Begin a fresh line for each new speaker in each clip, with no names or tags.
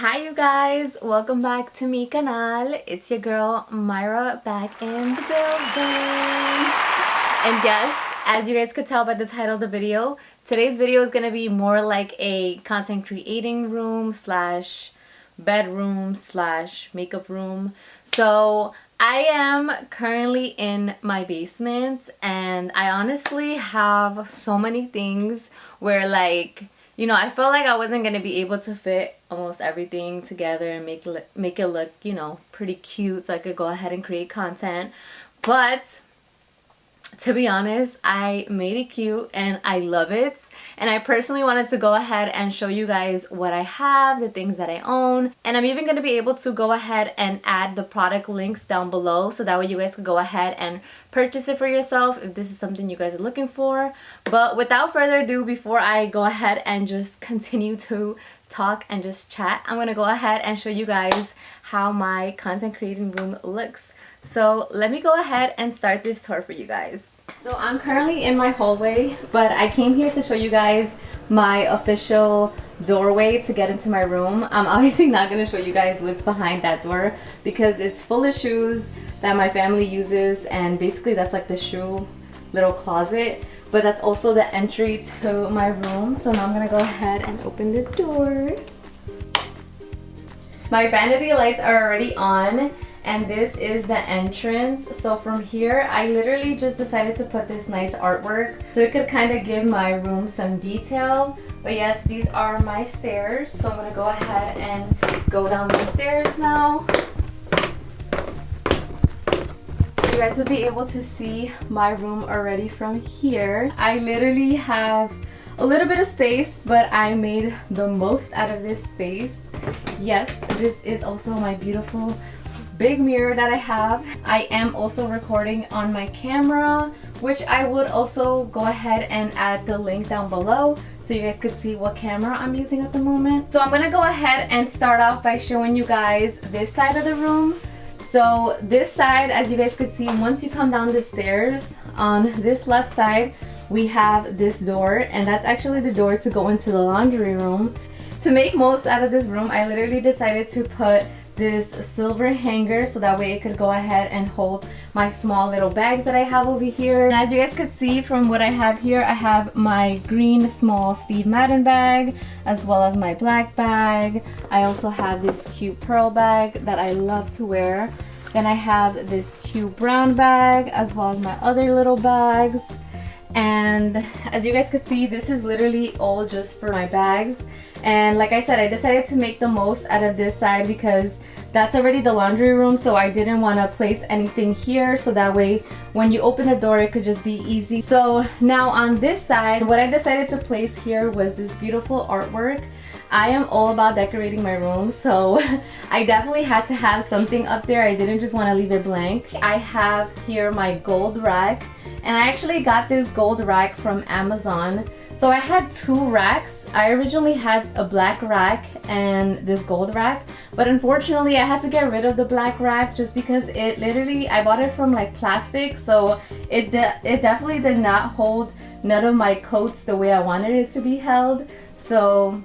Hi you guys, welcome back to my canal. It's your girl Myra back in the building. And yes, as you guys could tell by the title of the video, today's video is gonna be more like a content creating room slash bedroom slash makeup room. So I am currently in my basement and I honestly have so many things where I felt like I wasn't going to be able to fit almost everything together and make it look, pretty cute so I could go ahead and create content. But to be honest, I made it cute and I love it. And I personally wanted to go ahead and show you guys what I have, the things that I own. And I'm even going to be able to go ahead and add the product links down below so that way you guys could go ahead and purchase it for yourself if this is something you guys are looking for. But without further ado, before I go ahead and just continue to talk and just chat, I'm going to go ahead and show you guys how my content creating room looks. So let me go ahead and start this tour for you guys. So I'm currently in my hallway, but I came here to show you guys my official doorway to get into my room. I'm obviously not going to show you guys what's behind that door because it's full of shoes that my family uses, and basically that's like the shoe little closet, but that's also the entry to my room. So now I'm going to go ahead and open the door. My vanity lights are already on. And this is the entrance. So from here, I literally just decided to put this nice artwork so it could kind of give my room some detail. But yes, these are my stairs. So I'm gonna go ahead and go down the stairs now. You guys will be able to see my room already from here. I literally have a little bit of space, but I made the most out of this space. Yes, this is also my beautiful big mirror that I have. I am also recording on my camera, which I would also go ahead and add the link down below so you guys could see what camera I'm using at the moment. So I'm gonna go ahead and start off by showing you guys this side of the room. So this side, as you guys could see, once you come down the stairs, on this left side we have this door, and that's actually the door to go into the laundry room. To make most out of this room, I literally decided to put this silver hanger so that way it could go ahead and hold my small little bags that I have over here. And as you guys could see from what I have here, I have my green small Steve Madden bag as well as my black bag. I also have this cute pearl bag that I love to wear. Then I have this cute brown bag as well as my other little bags. And as you guys could see, this is literally all just for my bags. And like I said, I decided to make the most out of this side because that's already the laundry room, so I didn't want to place anything here, so that way when you open the door it could just be easy. So now on this side, what I decided to place here was this beautiful artwork. I am all about decorating my room, so I definitely had to have something up there. I didn't just want to leave it blank. I have here my gold rack, and I actually got this gold rack from Amazon. So I had two racks. I originally had a black rack and this gold rack, but unfortunately I had to get rid of the black rack just because it literally, I bought it from like plastic, so it definitely did not hold none of my coats the way I wanted it to be held. So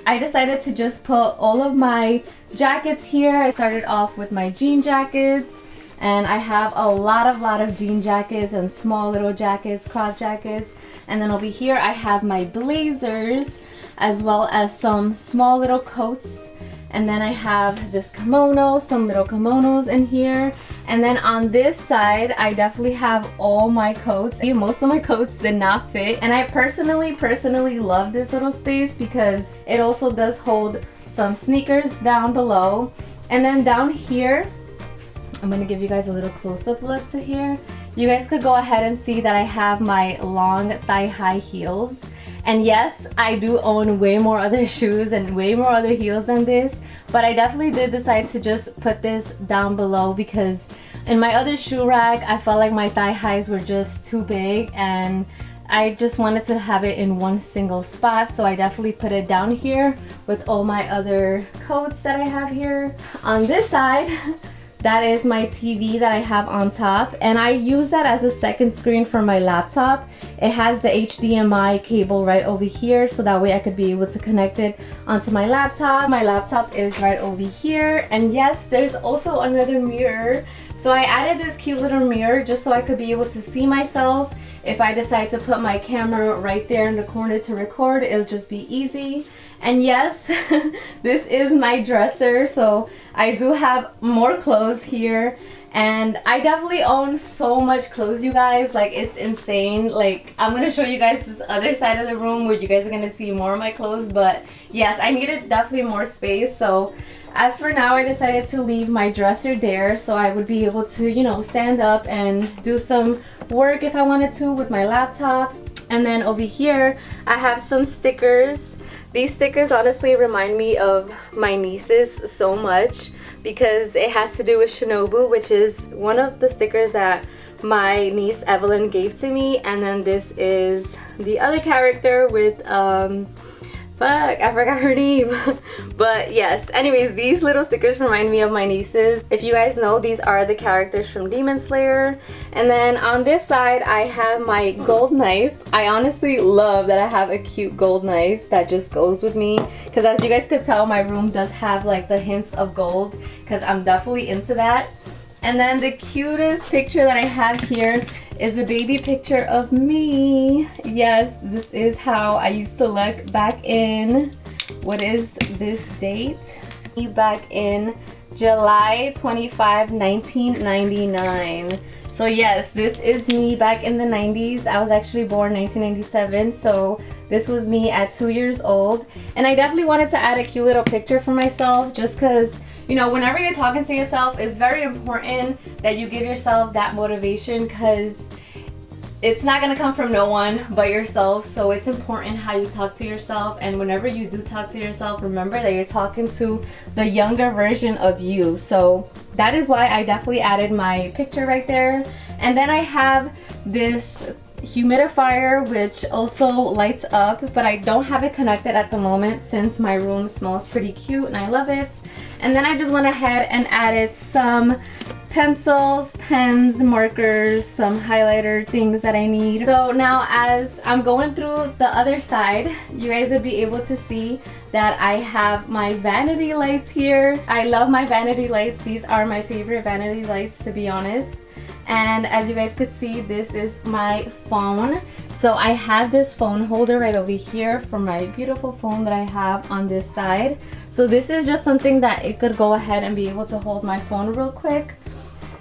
I decided to just put all of my jackets here. I started off with my jean jackets, and I have a lot of jean jackets and small little jackets, crop jackets. And then over here I have my blazers as well as some small little coats. And then I have this kimono, some little kimonos in here. And then on this side, I definitely have all my coats. Most of my coats did not fit. And I personally love this little space because it also does hold some sneakers down below. And then down here, I'm going to give you guys a little close-up look to here. You guys could go ahead and see that I have my long thigh-high heels. And yes, I do own way more other shoes and way more other heels than this, but I definitely did decide to just put this down below because in my other shoe rack, I felt like my thigh-highs were just too big and I just wanted to have it in one single spot, so I definitely put it down here with all my other coats that I have here. On this side, that is my TV that I have on top, and I use that as a second screen for my laptop. It has the HDMI cable right over here, so that way I could be able to connect it onto my laptop. My laptop is right over here, and yes, there's also another mirror. So I added this cute little mirror just so I could be able to see myself. If I decide to put my camera right there in the corner to record, it'll just be easy. And yes, this is my dresser, so I do have more clothes here, and I definitely own so much clothes, you guys. Like, it's insane. Like, I'm gonna show you guys this other side of the room where you guys are gonna see more of my clothes, but yes, I needed definitely more space. So as for now, I decided to leave my dresser there so I would be able to, you know, stand up and do some work if I wanted to with my laptop. And then over here I have some stickers. These stickers honestly remind me of my nieces so much because it has to do with Shinobu, which is one of the stickers that my niece Evelyn gave to me. And then this is the other character with fuck, I forgot her name. But yes, anyways, these little stickers remind me of my nieces. If you guys know, these are the characters from Demon Slayer. And then on this side, I have my gold knife. I honestly love that I have a cute gold knife that just goes with me. Because as you guys could tell, my room does have like the hints of gold, because I'm definitely into that. And then the cutest picture that I have here is a baby picture of me. Yes, this is how I used to look back in, what is this date? Back in July 25, 1999. So yes, this is me back in the 90s. I was actually born 1997, so this was me at 2 years old. And I definitely wanted to add a cute little picture for myself just because, you know, whenever you're talking to yourself, it's very important that you give yourself that motivation, because it's not gonna come from no one but yourself. So it's important how you talk to yourself, and whenever you do talk to yourself, remember that you're talking to the younger version of you. So that is why I definitely added my picture right there. And then I have this humidifier which also lights up, but I don't have it connected at the moment since my room smells pretty cute and I love it. And then I just went ahead and added some pencils, pens, markers, some highlighter things that I need. So now as I'm going through the other side, you guys would be able to see that I have my vanity lights here. I love my vanity lights. These are my favorite vanity lights, to be honest. And as you guys could see, this is my phone. So I have this phone holder right over here for my beautiful phone that I have on this side. So this is just something that it could go ahead and be able to hold my phone real quick.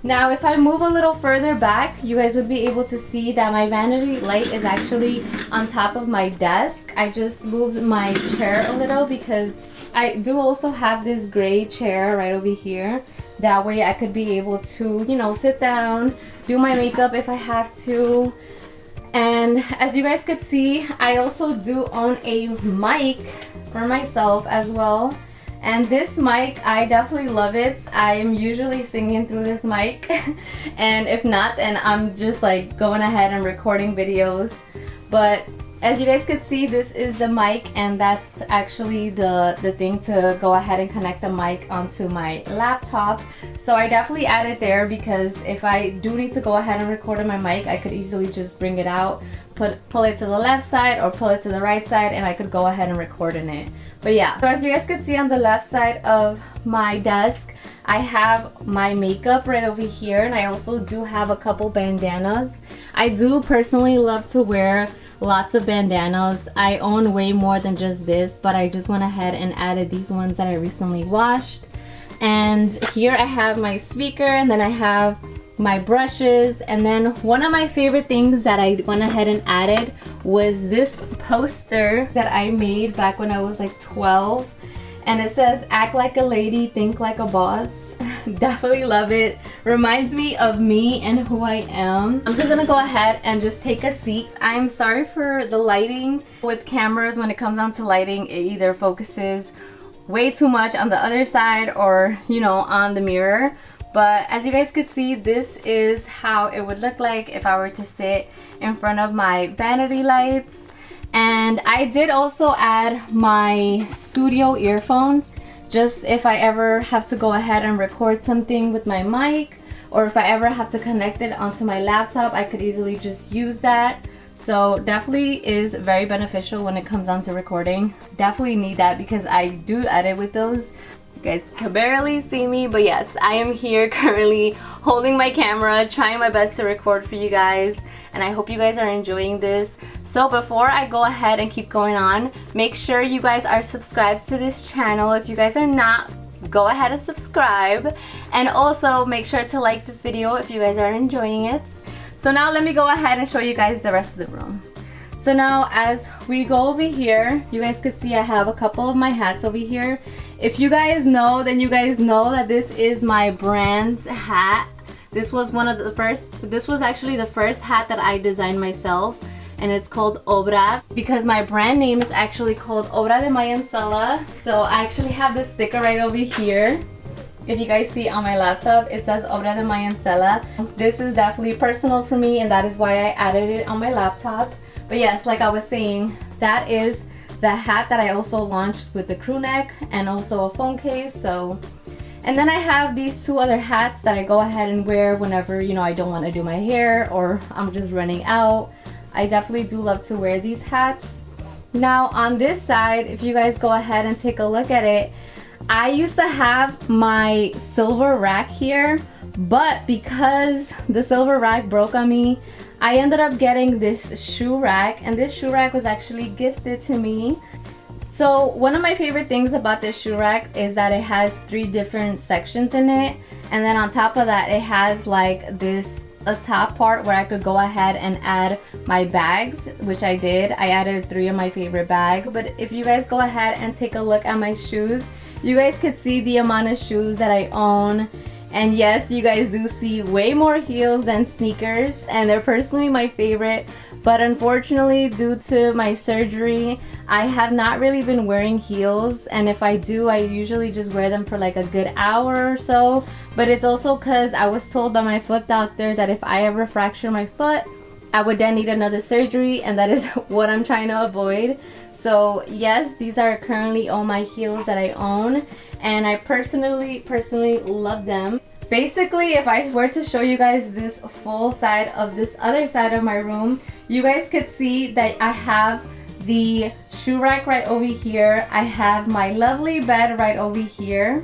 Now if I move a little further back, you guys would be able to see that my vanity light is actually on top of my desk. I just moved my chair a little because I do also have this gray chair right over here. That way I could be able to, you know, sit down, do my makeup if I have to. And as you guys could see, I also do own a mic for myself as well. And this mic, I definitely love it. I am usually singing through this mic. And if not, then I'm just like going ahead and recording videos. But as you guys could see, this is the mic, and that's actually the thing to go ahead and connect the mic onto my laptop. So I definitely add it there because if I do need to go ahead and record on my mic, I could easily just bring it out, pull it to the left side or pull it to the right side, and I could go ahead and record in it. But yeah, so as you guys could see on the left side of my desk, I have my makeup right over here, and I also do have a couple bandanas. I do personally love to wear lots of bandanas. I own way more than just this, but I just went ahead and added these ones that I recently washed. And here I have my speaker, and then I have my brushes, and then one of my favorite things that I went ahead and added was this poster that I made back when I was like 12, and it says "Act like a lady, think like a boss." Definitely love it. Reminds me of me and who I am. I'm just gonna go ahead and just take a seat. I'm sorry for the lighting. With cameras, when it comes down to lighting, it either focuses way too much on the other side or, you know, on the mirror. But as you guys could see, this is how it would look like if I were to sit in front of my vanity lights. And I did also add my studio earphones just if I ever have to go ahead and record something with my mic, or if I ever have to connect it onto my laptop, I could easily just use that. So definitely is very beneficial when it comes down to recording. Definitely need that because I do edit with those. You guys can barely see me, but yes, I am here currently holding my camera, trying my best to record for you guys, and I hope you guys are enjoying this. So before I go ahead and keep going on, make sure you guys are subscribed to this channel. If you guys are not, go ahead and subscribe, and also make sure to like this video if you guys are enjoying it. So now let me go ahead and show you guys the rest of the room. So now as we go over here, you guys could see I have a couple of my hats over here. If you guys know, then you guys know that this is my brand's hat. This was actually the first hat that I designed myself, and it's called Obra because my brand name is actually called Obra de Mayancela. So I actually have this sticker right over here. If you guys see on my laptop, it says Obra de Mayancela. This is definitely personal for me, and that is why I added it on my laptop. But yes, like I was saying, that is the hat that I also launched with the crew neck and also a phone case. So, and then I have these two other hats that I go ahead and wear whenever, you know, I don't want to do my hair or I'm just running out. I definitely do love to wear these hats. Now on this side, if you guys go ahead and take a look at it, I used to have my silver rack here, but because the silver rack broke on me, I ended up getting this shoe rack, and this shoe rack was actually gifted to me. So one of my favorite things about this shoe rack is that it has 3 different sections in it, and then on top of that it has like a top part where I could go ahead and add my bags, which I did. I added 3 of my favorite bags. But if you guys go ahead and take a look at my shoes, you guys could see the amount of shoes that I own. And yes, you guys do see way more heels than sneakers, and they're personally my favorite. But unfortunately, due to my surgery, I have not really been wearing heels, and if I do, I usually just wear them for like a good hour or so. But it's also because I was told by my foot doctor that if I ever fracture my foot, I would then need another surgery, and that is what I'm trying to avoid. So yes, these are currently all my heels that I own, and I personally love them. Basically, if I were to show you guys this full side of this other side of my room, you guys could see that I have the shoe rack right over here. I have my lovely bed right over here,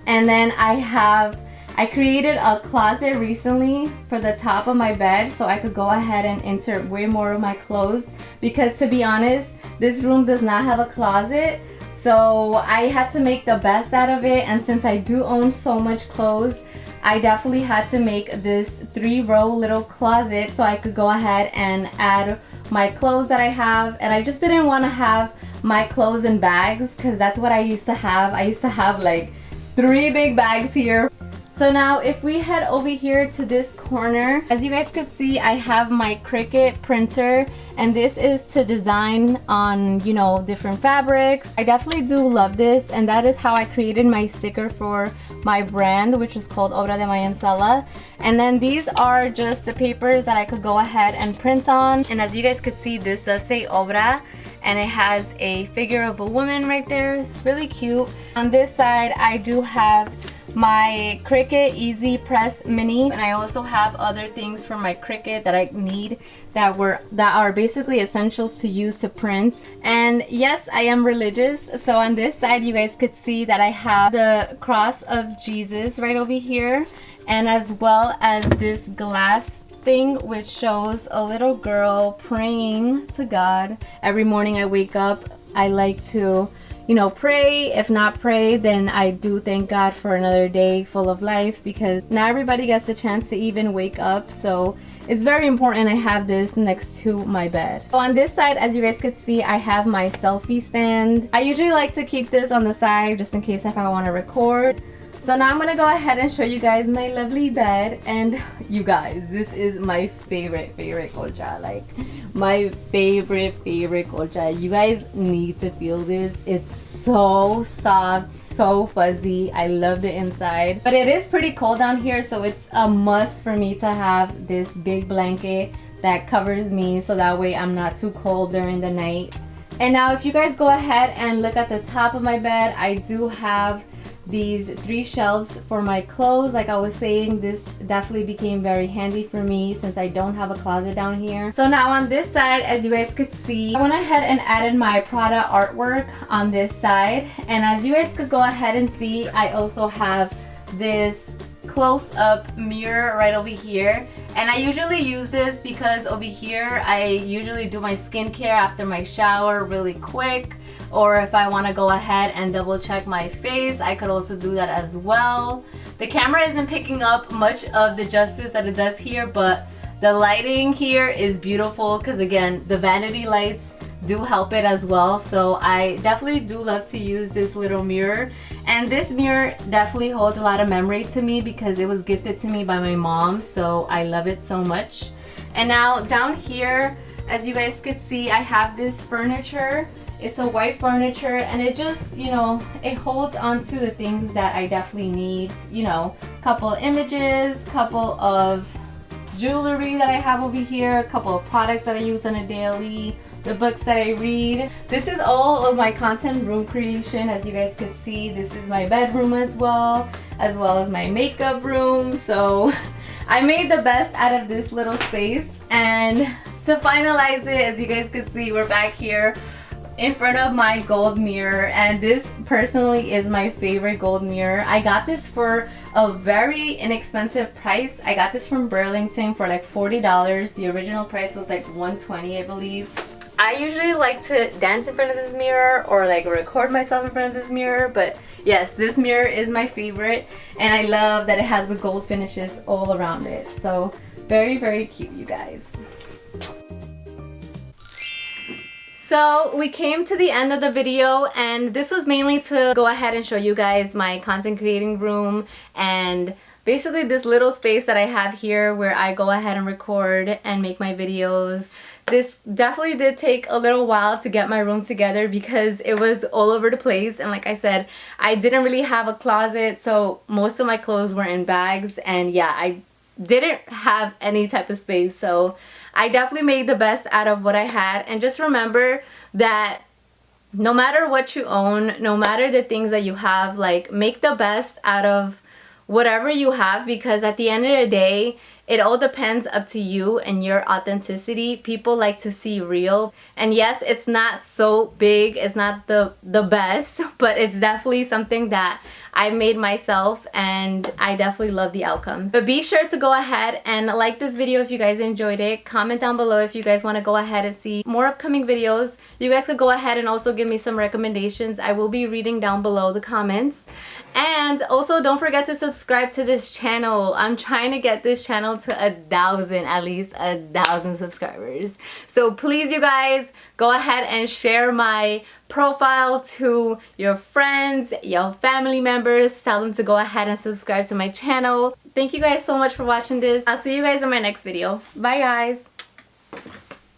and then I created a closet recently for the top of my bed so I could go ahead and insert way more of my clothes, because to be honest, this room does not have a closet. So I had to make the best out of it, and since I do own so much clothes, I definitely had to make this 3-row little closet so I could go ahead and add my clothes that I have. And I just didn't want to have my clothes in bags, because that's what I used to have. I used to have like 3 big bags here. So now if we head over here to this corner, as you guys could see, I have my Cricut printer, and this is to design on, you know, different fabrics. I definitely do love this, and that is how I created my sticker for my brand, which is called Obra de Mayancela. And then these are just the papers that I could go ahead and print on. And as you guys could see, this does say Obra, and it has a figure of a woman right there. It's really cute. On this side, I do have my Cricut Easy Press Mini, and I also have other things for my Cricut that I need that are basically essentials to use to print. And yes, I am religious, so on this side you guys could see that I have the cross of Jesus right over here, and as well as this glass thing which shows a little girl praying to God. Every morning I wake up, I like to, you know, pray. If not pray, then I do thank God for another day full of life, because not everybody gets a chance to even wake up. So it's very important I have this next to my bed. So on this side, as you guys could see, I have my selfie stand. I usually like to keep this on the side just in case if I want to record. So now I'm gonna go ahead and show you guys my lovely bed. And you guys, this is my favorite colcha. Like my favorite colcha. You guys need to feel this. It's so soft, so fuzzy. I love the inside, but it is pretty cold down here, so it's a must for me to have this big blanket that covers me, so that way I'm not too cold during the night. And now if you guys go ahead and look at the top of my bed, I do have these 3 shelves for my clothes. Like I was saying, this definitely became very handy for me since I don't have a closet down here. So now on this side, as you guys could see, I went ahead and added my Prada artwork on this side. And as you guys could go ahead and see, I also have this close-up mirror right over here. And I usually use this because over here I usually do my skincare after my shower really quick, or if I want to go ahead and double check my face, I could also do that as well. The camera isn't picking up much of the justice that it does here, but the lighting here is beautiful because again, the vanity lights do help it as well. So I definitely do love to use this little mirror. And this mirror definitely holds a lot of memory to me because it was gifted to me by my mom, so I love it so much. And now down here, as you guys could see, I have this furniture. It's a white furniture and it just, you know, it holds onto the things that I definitely need. You know, couple images, couple of jewelry that I have over here, a couple of products that I use on a daily, the books that I read. This is all of my content room creation. As you guys could see, this is my bedroom as well as my makeup room. So I made the best out of this little space. And to finalize it, as you guys could see, we're back here in front of my gold mirror, and this personally is my favorite gold mirror. I got this for a very inexpensive price. I got this from Burlington for like $40. The original price was like $120, I believe. I usually like to dance in front of this mirror or like record myself in front of this mirror, but yes, this mirror is my favorite, and I love that it has the gold finishes all around it. So very, very cute, you guys. So we came to the end of the video, and this was mainly to go ahead and show you guys my content creating room and basically this little space that I have here where I go ahead and record and make my videos. This definitely did take a little while to get my room together because it was all over the place, and like I said, I didn't really have a closet, so most of my clothes were in bags, and yeah, I didn't have any type of space. So I definitely made the best out of what I had. And just remember that no matter what you own, no matter the things that you have, like, make the best out of whatever you have, because at the end of the day, it all depends up to you and your authenticity. People like to see real. And yes, it's not so big, it's not the best, but it's definitely something that I made myself, and I definitely love the outcome. But be sure to go ahead and like this video if you guys enjoyed it. Comment down below if you guys want to go ahead and see more upcoming videos. You guys could go ahead and also give me some recommendations. I will be reading down below the comments. And also don't forget to subscribe to this channel. I'm trying to get this channel to 1,000, at least 1,000 subscribers. So please, you guys, go ahead and share my profile to your friends, your family members. Tell them to go ahead and subscribe to my channel. Thank you guys so much for watching this. I'll see you guys in my next video. Bye, guys.